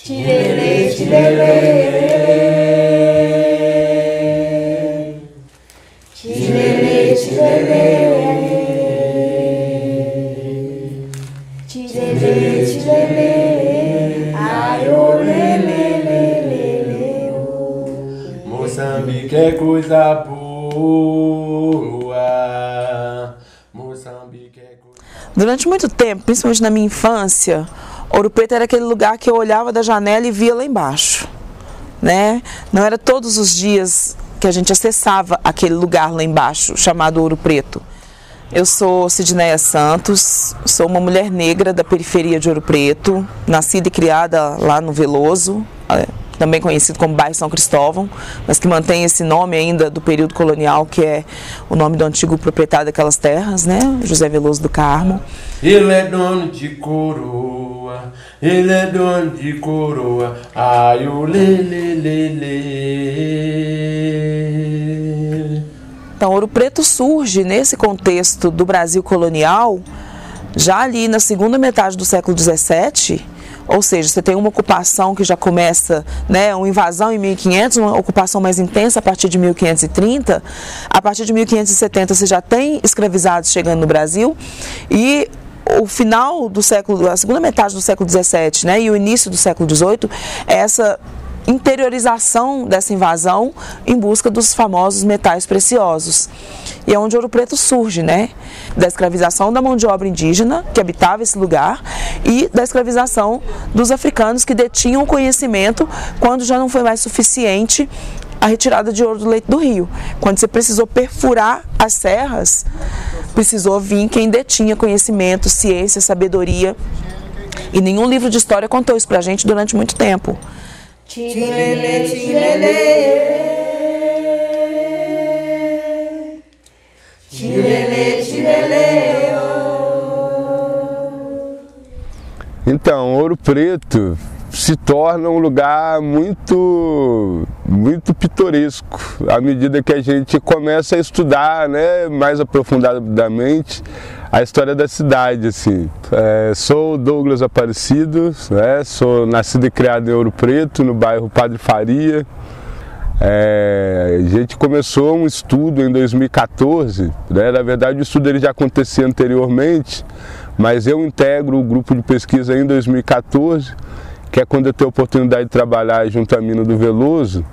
Tirelê, tirelê. Tirelê, tirelê. Tirelê, tirelê. Ai, olê, lê, lê, lê, lê. Moçambique é coisa boa. Moçambique é coisa... Durante muito tempo, principalmente na minha infância, Ouro Preto era aquele lugar que eu olhava da janela e via lá embaixo, né? Não era todos os dias que a gente acessava aquele lugar lá embaixo, chamado Ouro Preto. Eu sou Sidneia Santos, sou uma mulher negra da periferia de Ouro Preto, nascida e criada lá no Veloso, também conhecido como bairro São Cristóvão, mas que mantém esse nome ainda do período colonial, que é o nome do antigo proprietário daquelas terras, né? José Veloso do Carmo. Ele é dono de coroa, ele é dono de coroa, ai o lê, lê, lê, lê. Então, Ouro Preto surge nesse contexto do Brasil colonial, já ali na segunda metade do século XVII, ou seja, você tem uma ocupação que já começa, né, uma invasão em 1500, uma ocupação mais intensa a partir de 1530, a partir de 1570 você já tem escravizados chegando no Brasil, e o final do século, a segunda metade do século XVII, né, e o início do século XVIII, é essa interiorização dessa invasão em busca dos famosos metais preciosos. E é onde Ouro Preto surge, né? Da escravização da mão de obra indígena que habitava esse lugar e da escravização dos africanos que detinham o conhecimento quando já não foi mais suficiente a retirada de ouro do leito do rio. Quando você precisou perfurar as serras, precisou vir quem detinha conhecimento, ciência, sabedoria. E nenhum livro de história contou isso pra gente durante muito tempo. Tirelê, tirelê. Tirelê, tirelê. Então, Ouro Preto se torna um lugar muito pitoresco à medida que a gente começa a estudar, né, mais aprofundadamente a história da cidade, assim. Sou Douglas Aparecido, né, sou nascido e criado em Ouro Preto, no bairro Padre Faria. A gente começou um estudo em 2014, né, na verdade o estudo ele já acontecia anteriormente, mas eu integro o grupo de pesquisa em 2014, que é quando eu tenho a oportunidade de trabalhar junto à mina do Veloso.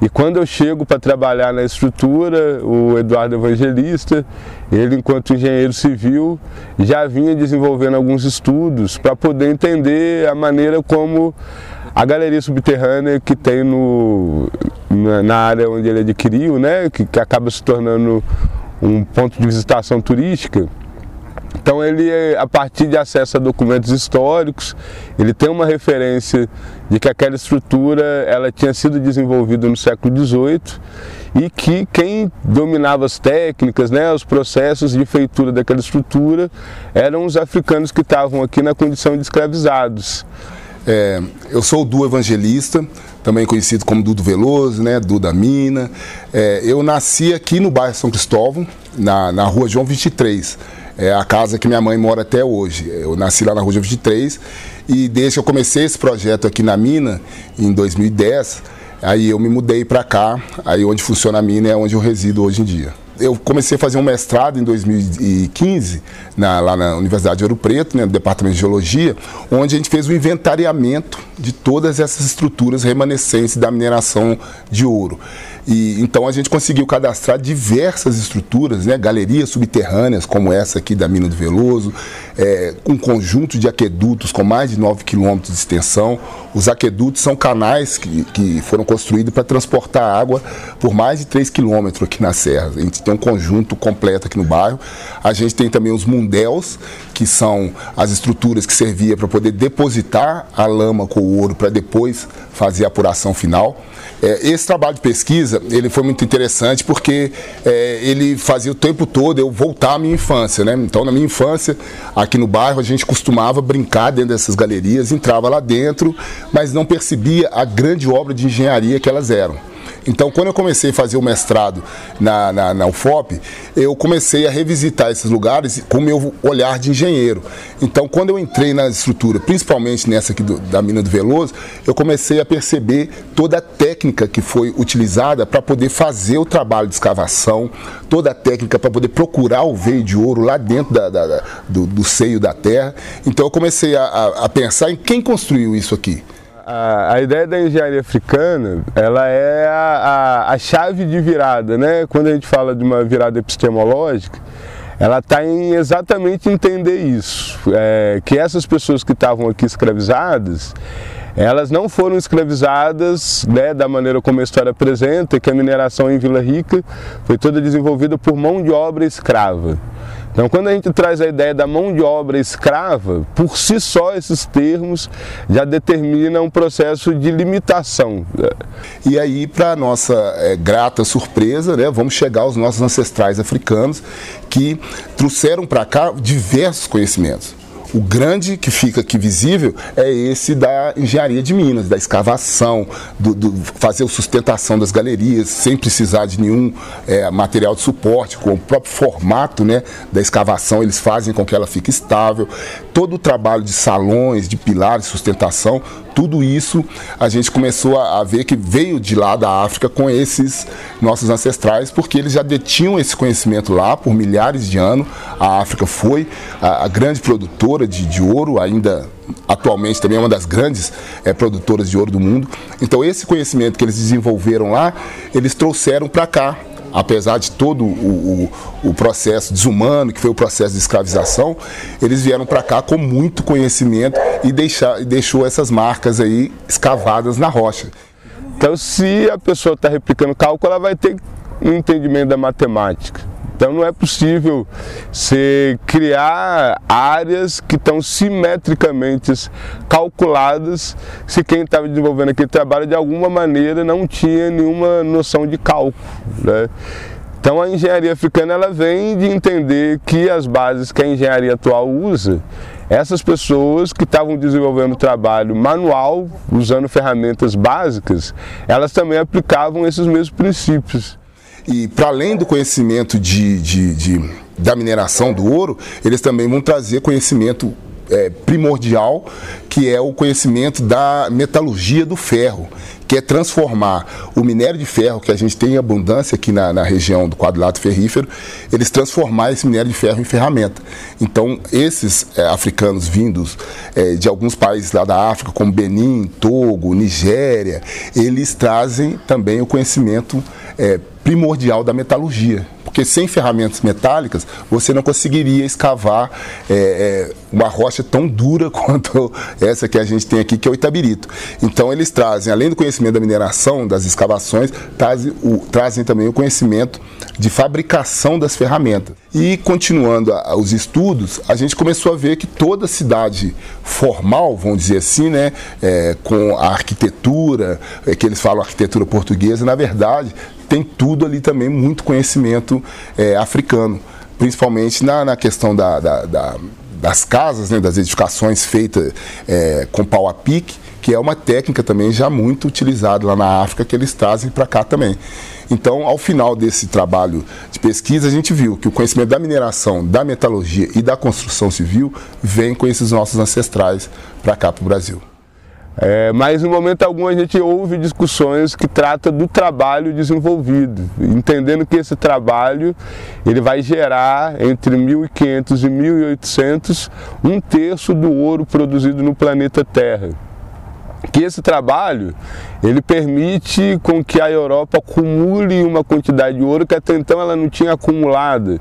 E quando eu chego para trabalhar na estrutura, o Eduardo Evangelista, ele enquanto engenheiro civil, já vinha desenvolvendo alguns estudos para poder entender a maneira como a galeria subterrânea que tem na área onde ele adquiriu, né, que acaba se tornando um ponto de visitação turística. Então ele, a partir de acesso a documentos históricos, ele tem uma referência de que aquela estrutura ela tinha sido desenvolvida no século XVIII e que quem dominava as técnicas, né, os processos de feitura daquela estrutura eram os africanos que estavam aqui na condição de escravizados. Eu sou o Du Evangelista, também conhecido como Dudu Veloso, né, Du da Mina. Eu nasci aqui no bairro São Cristóvão, na rua João 23. É a casa que minha mãe mora até hoje. Eu nasci lá na rua João 23 e desde que eu comecei esse projeto aqui na mina, em 2010, aí eu me mudei para cá, aí onde funciona a mina é onde eu resido hoje em dia. Eu comecei a fazer um mestrado em 2015, lá na Universidade de Ouro Preto, né, no Departamento de Geologia, onde a gente fez o inventariamento de todas essas estruturas remanescentes da mineração de ouro. E então a gente conseguiu cadastrar diversas estruturas, né, galerias subterrâneas, como essa aqui da Mina do Veloso, um conjunto de aquedutos com mais de 9 quilômetros de extensão. Os aquedutos são canais que foram construídos para transportar água por mais de 3 quilômetros aqui na serra. A gente tem um conjunto completo aqui no bairro. A gente tem também os mundéus, que são as estruturas que serviam para poder depositar a lama com o ouro para depois fazer a apuração final. Esse trabalho de pesquisa ele foi muito interessante porque ele fazia o tempo todo eu voltar à minha infância, né? Então, na minha infância, aqui no bairro, a gente costumava brincar dentro dessas galerias, entrava lá dentro, mas não percebia a grande obra de engenharia que elas eram. Então, quando eu comecei a fazer o mestrado na UFOP, eu comecei a revisitar esses lugares com o meu olhar de engenheiro. Então, quando eu entrei na estrutura, principalmente nessa aqui da mina do Veloso, eu comecei a perceber toda a técnica que foi utilizada para poder fazer o trabalho de escavação, toda a técnica para poder procurar o veio de ouro lá dentro do seio da terra. Então, eu comecei a pensar em quem construiu isso aqui. A ideia da engenharia africana, ela é a chave de virada, né? Quando a gente fala de uma virada epistemológica, ela está em exatamente entender isso, que essas pessoas que estavam aqui escravizadas, elas não foram escravizadas, né, da maneira como a história apresenta, que a mineração em Vila Rica foi toda desenvolvida por mão de obra escrava. Então, quando a gente traz a ideia da mão de obra escrava, por si só esses termos já determinam um processo de limitação. E aí, para nossa grata surpresa, né, vamos chegar aos nossos ancestrais africanos que trouxeram para cá diversos conhecimentos. O grande que fica aqui visível é esse da engenharia de minas, da escavação, fazer a sustentação das galerias sem precisar de nenhum material de suporte, com o próprio formato, né, da escavação, eles fazem com que ela fique estável. Todo o trabalho de salões, de pilares, sustentação, tudo isso a gente começou a ver que veio de lá da África com esses nossos ancestrais, porque eles já detinham esse conhecimento lá por milhares de anos. A África foi a grande produtora de ouro, ainda atualmente também é uma das grandes produtoras de ouro do mundo. Então esse conhecimento que eles desenvolveram lá, eles trouxeram para cá. Apesar de todo o processo desumano, que foi o processo de escravização, eles vieram para cá com muito conhecimento e deixou essas marcas aí escavadas na rocha. Então, se a pessoa está replicando cálculo, ela vai ter um entendimento da matemática. Então, não é possível você criar áreas que estão simetricamente calculadas se quem estava desenvolvendo aquele trabalho de alguma maneira não tinha nenhuma noção de cálculo, né? Então, a engenharia africana ela vem de entender que as bases que a engenharia atual usa, essas pessoas que estavam desenvolvendo trabalho manual, usando ferramentas básicas, elas também aplicavam esses mesmos princípios. E para além do conhecimento da mineração do ouro, eles também vão trazer conhecimento primordial, que é o conhecimento da metalurgia do ferro, que é transformar o minério de ferro, que a gente tem em abundância aqui na região do quadrilátero ferrífero, eles transformar esse minério de ferro em ferramenta. Então, esses africanos vindos de alguns países lá da África, como Benin, Togo, Nigéria, eles trazem também o conhecimento primordial da metalurgia. Porque sem ferramentas metálicas, você não conseguiria escavar uma rocha tão dura quanto essa que a gente tem aqui, que é o Itabirito. Então, eles trazem, além do conhecimento da mineração, das escavações, trazem também o conhecimento de fabricação das ferramentas. E, continuando os estudos, a gente começou a ver que toda cidade formal, vamos dizer assim, né, com a arquitetura, que eles falam arquitetura portuguesa, na verdade, tem tudo ali também, muito conhecimento africano, principalmente na questão das casas, né, das edificações feitas com pau a pique, que é uma técnica também já muito utilizada lá na África, que eles trazem para cá também. Então, ao final desse trabalho de pesquisa, a gente viu que o conhecimento da mineração, da metalurgia e da construção civil vem com esses nossos ancestrais para cá, para o Brasil. Mas no momento algum a gente ouve discussões que tratam do trabalho desenvolvido, entendendo que esse trabalho ele vai gerar entre 1500 e 1800 1/3 do ouro produzido no planeta Terra. Que esse trabalho ele permite com que a Europa acumule uma quantidade de ouro que até então ela não tinha acumulado.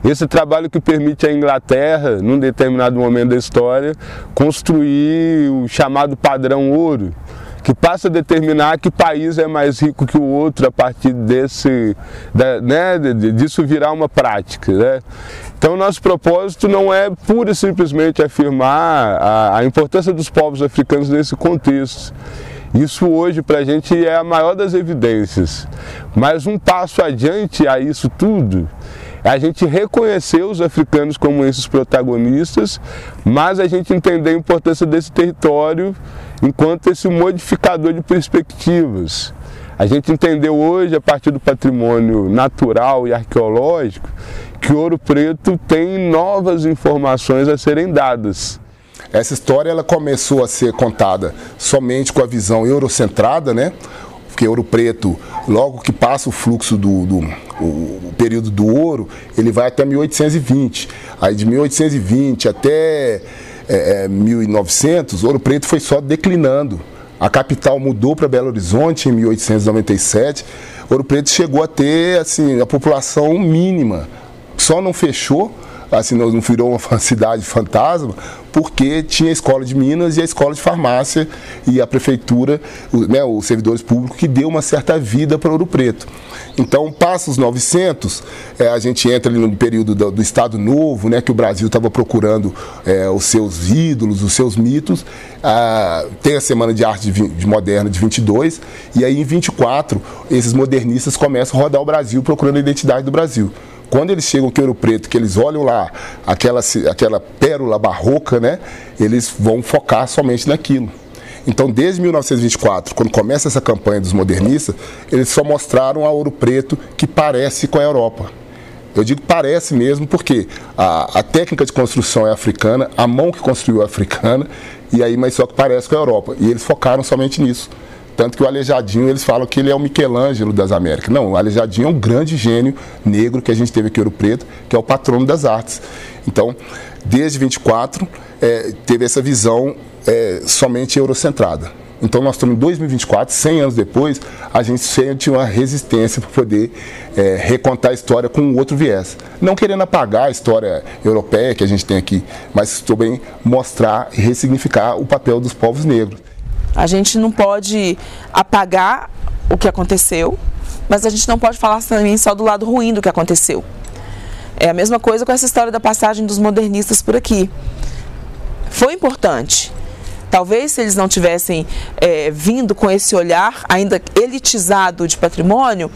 Esse trabalho que permite à Inglaterra, num determinado momento da história, construir o chamado padrão ouro, que passa a determinar que país é mais rico que o outro a partir disso virar uma prática, né? Então, nosso propósito não é pura e simplesmente afirmar a importância dos povos africanos nesse contexto. Isso hoje para a gente é a maior das evidências. Mas um passo adiante a isso tudo é a gente reconhecer os africanos como esses protagonistas, mas a gente entender a importância desse território enquanto esse modificador de perspectivas. A gente entendeu hoje, a partir do patrimônio natural e arqueológico, que Ouro Preto tem novas informações a serem dadas. Essa história ela começou a ser contada somente com a visão eurocentrada, né? Porque Ouro Preto, logo que passa o fluxo o período do ouro, ele vai até 1820. Aí de 1820 até 1900, Ouro Preto foi só declinando. A capital mudou para Belo Horizonte em 1897. Ouro Preto chegou a ter assim, a população mínima. Só não fechou, assim, não virou uma cidade fantasma, porque tinha a escola de Minas e a escola de farmácia e a prefeitura, né, os servidores públicos, que deu uma certa vida para Ouro Preto. Então, passa os 900, a gente entra ali no período do Estado Novo, né, que o Brasil estava procurando os seus ídolos, os seus mitos. Tem a Semana de Arte Moderna de 22, e aí em 24, esses modernistas começam a rodar o Brasil procurando a identidade do Brasil. Quando eles chegam aqui em Ouro Preto, que eles olham lá aquela pérola barroca, né, eles vão focar somente naquilo. Então, desde 1924, quando começa essa campanha dos modernistas, eles só mostraram a Ouro Preto que parece com a Europa. Eu digo parece mesmo porque a técnica de construção é africana, a mão que construiu é africana, e aí, mas só que parece com a Europa. E eles focaram somente nisso. Tanto que o Aleijadinho, eles falam que ele é o Michelangelo das Américas. Não, o Aleijadinho é um grande gênio negro que a gente teve aqui em Ouro Preto, que é o patrono das artes. Então, desde 24, teve essa visão somente eurocentrada. Então, nós estamos em 2024, 100 anos depois, a gente sente uma resistência para poder recontar a história com um outro viés. Não querendo apagar a história europeia que a gente tem aqui, mas também mostrar e ressignificar o papel dos povos negros. A gente não pode apagar o que aconteceu, mas a gente não pode falar também só do lado ruim do que aconteceu. É a mesma coisa com essa história da passagem dos modernistas por aqui. Foi importante. Talvez se eles não tivessem vindo com esse olhar ainda elitizado de patrimônio,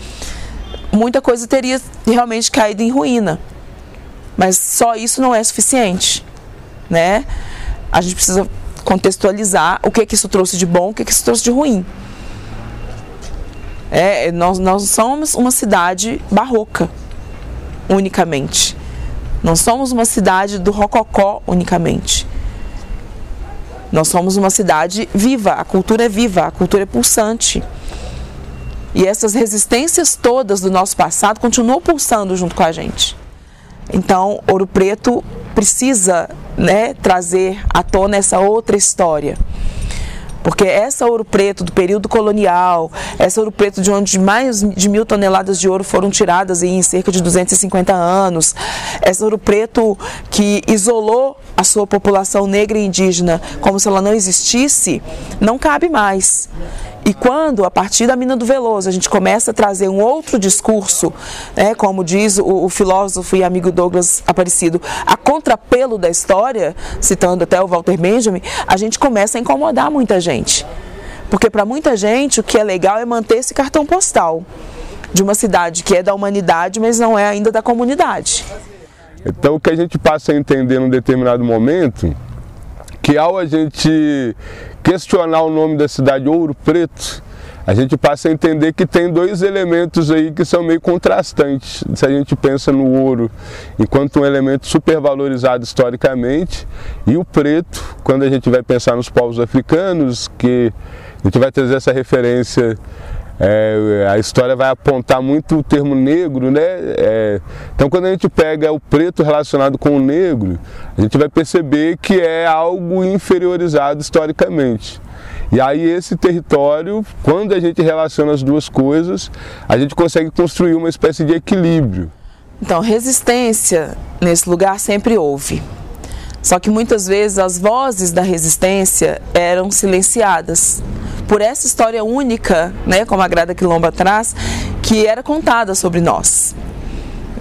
muita coisa teria realmente caído em ruína. Mas só isso não é suficiente, né? A gente precisa contextualizar o que isso trouxe de bom, o que isso trouxe de ruim. Nós somos uma cidade barroca, unicamente. Não somos uma cidade do rococó, unicamente. Nós somos uma cidade viva, a cultura é viva, a cultura é pulsante. E essas resistências todas do nosso passado continuam pulsando junto com a gente. Então, Ouro Preto precisa, né, trazer à tona essa outra história. Porque essa Ouro Preto do período colonial, essa Ouro Preto de onde mais de 1.000 toneladas de ouro foram tiradas em cerca de 250 anos, essa Ouro Preto que isolou a sua população negra e indígena como se ela não existisse, não cabe mais. E quando, a partir da Mina do Veloso, a gente começa a trazer um outro discurso, né, como diz o filósofo e amigo Douglas Aparecido, a contrapelo da história, citando até o Walter Benjamin, a gente começa a incomodar muita gente. Porque para muita gente o que é legal é manter esse cartão postal de uma cidade que é da humanidade, mas não é ainda da comunidade. Então o que a gente passa a entender num determinado momento, que ao a gente questionar o nome da cidade Ouro Preto, a gente passa a entender que tem dois elementos aí que são meio contrastantes. Se a gente pensa no ouro enquanto um elemento supervalorizado historicamente, e o preto, quando a gente vai pensar nos povos africanos, que a gente vai trazer essa referência, a história vai apontar muito o termo negro, né? Então, quando a gente pega o preto relacionado com o negro, a gente vai perceber que é algo inferiorizado historicamente. E aí esse território, quando a gente relaciona as duas coisas, a gente consegue construir uma espécie de equilíbrio. Então, resistência nesse lugar sempre houve. Só que muitas vezes as vozes da resistência eram silenciadas por essa história única, né, como a Grada Quilomba traz, que era contada sobre nós.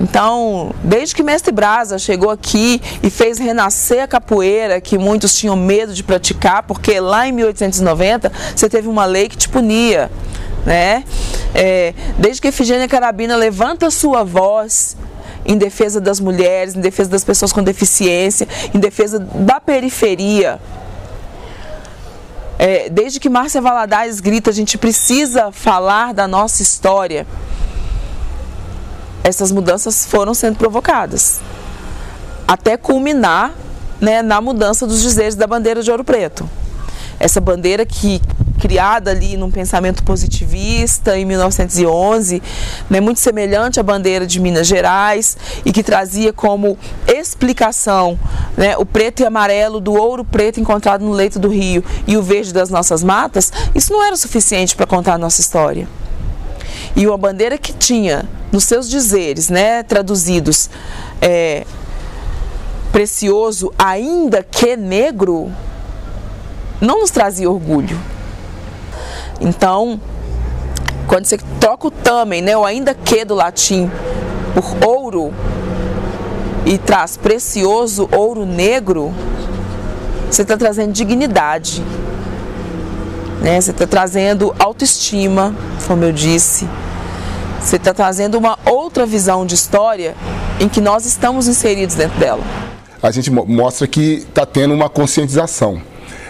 Então, desde que Mestre Brasa chegou aqui e fez renascer a capoeira, que muitos tinham medo de praticar, porque lá em 1890 você teve uma lei que te punia, né? Desde que Efigênia Carabina levanta a sua voz em defesa das mulheres, em defesa das pessoas com deficiência, em defesa da periferia, Desde que Márcia Valadares grita, a gente precisa falar da nossa história, essas mudanças foram sendo provocadas, até culminar, né, na mudança dos dizeres da bandeira de Ouro Preto. Essa bandeira que, criada ali num pensamento positivista em 1911, né, muito semelhante à bandeira de Minas Gerais, e que trazia como explicação, né, o preto e amarelo do ouro preto encontrado no leito do rio e o verde das nossas matas, isso não era o suficiente para contar a nossa história. E uma bandeira que tinha nos seus dizeres, né, traduzidos, precioso ainda que negro, não nos trazia orgulho. Então, quando você troca o tamen, né, o ainda que do latim, por ouro, e traz precioso ouro negro, você está trazendo dignidade, né? Você está trazendo autoestima, como eu disse. Você está trazendo uma outra visão de história em que nós estamos inseridos dentro dela. A gente mostra que está tendo uma conscientização.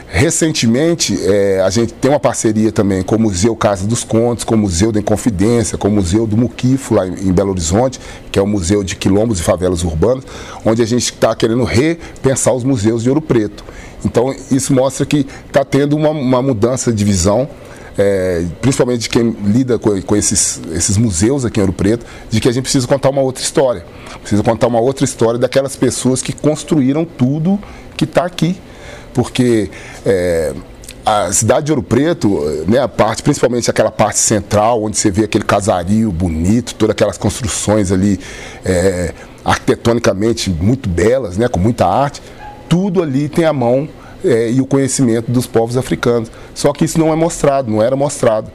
Recentemente, a gente tem uma parceria também com o Museu Casa dos Contos, com o Museu da Inconfidência, com o Museu do Muquifo, lá em Belo Horizonte, que é o Museu de Quilombos e Favelas Urbanas, onde a gente está querendo repensar os museus de Ouro Preto. Então, isso mostra que está tendo uma mudança de visão, principalmente de quem lida com esses museus aqui em Ouro Preto, de que a gente precisa contar uma outra história. Precisa contar uma outra história daquelas pessoas que construíram tudo que está aqui. Porque a cidade de Ouro Preto, né, principalmente aquela parte central, onde você vê aquele casario bonito, todas aquelas construções ali arquitetonicamente muito belas, né, com muita arte, tudo ali tem a mão e o conhecimento dos povos africanos. Só que isso não é mostrado, não era mostrado.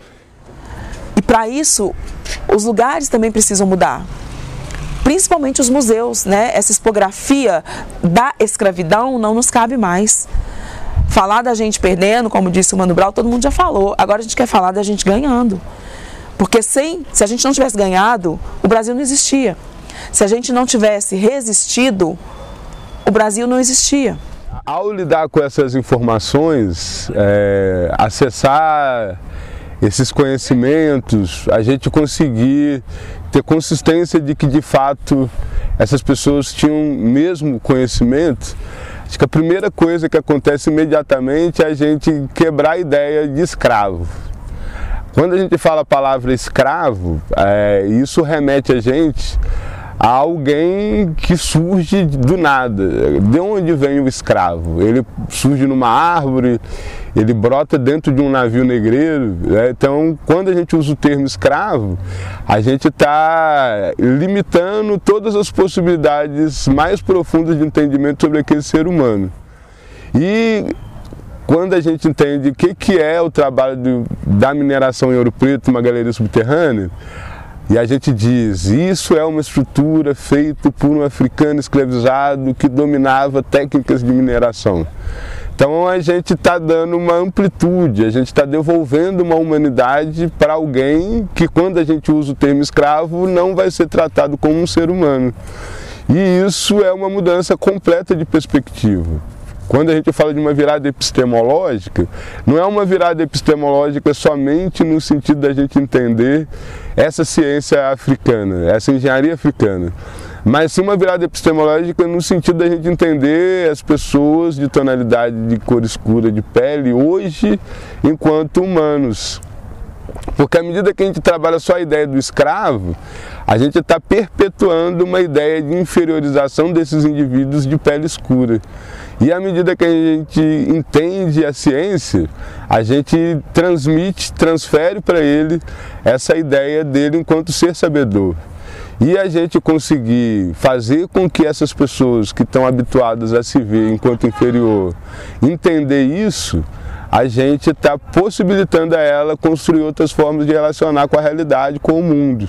E para isso, os lugares também precisam mudar. Principalmente os museus, né? Essa expografia da escravidão não nos cabe mais. Falar da gente perdendo, como disse o Mano Brown, todo mundo já falou. Agora a gente quer falar da gente ganhando. Porque se a gente não tivesse ganhado, o Brasil não existia. Se a gente não tivesse resistido, o Brasil não existia. Ao lidar com essas informações, acessar esses conhecimentos, a gente conseguir ter consistência de que de fato essas pessoas tinham mesmo conhecimento, acho que a primeira coisa que acontece imediatamente é a gente quebrar a ideia de escravo. Quando a gente fala a palavra escravo, isso remete a gente a alguém que surge do nada. De onde vem o escravo? Ele surge numa árvore, ele brota dentro de um navio negreiro, né? Então, quando a gente usa o termo escravo, a gente está limitando todas as possibilidades mais profundas de entendimento sobre aquele ser humano. E quando a gente entende o que é o trabalho da mineração em Ouro Preto, uma galeria subterrânea, e a gente diz, isso é uma estrutura feita por um africano escravizado que dominava técnicas de mineração. Então a gente está dando uma amplitude, a gente está devolvendo uma humanidade para alguém que, quando a gente usa o termo escravo, não vai ser tratado como um ser humano. E isso é uma mudança completa de perspectiva. Quando a gente fala de uma virada epistemológica, não é uma virada epistemológica somente no sentido da gente entender essa ciência africana, essa engenharia africana, mas sim uma virada epistemológica no sentido da gente entender as pessoas de tonalidade de cor escura de pele hoje enquanto humanos. Porque à medida que a gente trabalha só a ideia do escravo, a gente está perpetuando uma ideia de inferiorização desses indivíduos de pele escura. E à medida que a gente entende a ciência, a gente transfere para ele essa ideia dele enquanto ser sabedor. E a gente conseguir fazer com que essas pessoas que estão habituadas a se ver enquanto inferior entender isso, a gente está possibilitando a ela construir outras formas de relacionar com a realidade, com o mundo.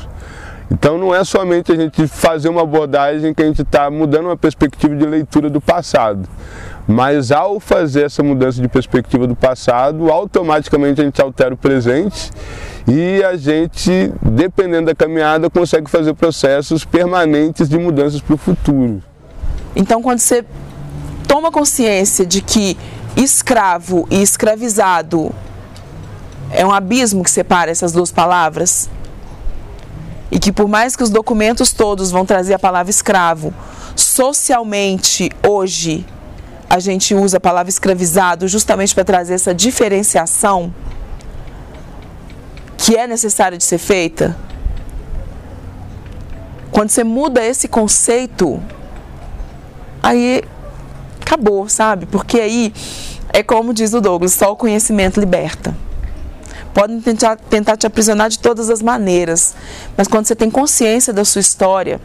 Então não é somente a gente fazer uma abordagem que a gente está mudando uma perspectiva de leitura do passado, mas ao fazer essa mudança de perspectiva do passado, automaticamente a gente altera o presente e a gente, dependendo da caminhada, consegue fazer processos permanentes de mudanças para o futuro. Então quando você toma consciência de que escravo e escravizado é um abismo que separa essas duas palavras? E que por mais que os documentos todos vão trazer a palavra escravo, socialmente, hoje, a gente usa a palavra escravizado justamente para trazer essa diferenciação que é necessária de ser feita. Quando você muda esse conceito, aí acabou, sabe? Porque aí, é como diz o Douglas, só o conhecimento liberta. Podem tentar te aprisionar de todas as maneiras, mas quando você tem consciência da sua história,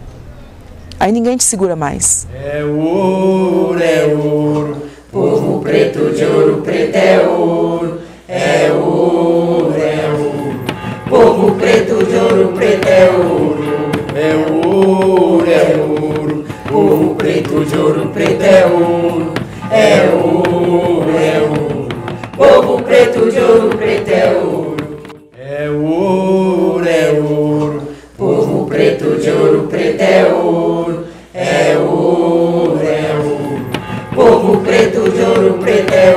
aí ninguém te segura mais. É ouro, povo preto de ouro preto é ouro. É ouro, povo preto de ouro preto é ouro. É ouro, povo preto de ouro preto é ouro. É ouro, povo preto de ouro preto é ouro. É ouro, povo preto de ouro preto é ouro. É ouro, povo preto de ouro preto é ouro.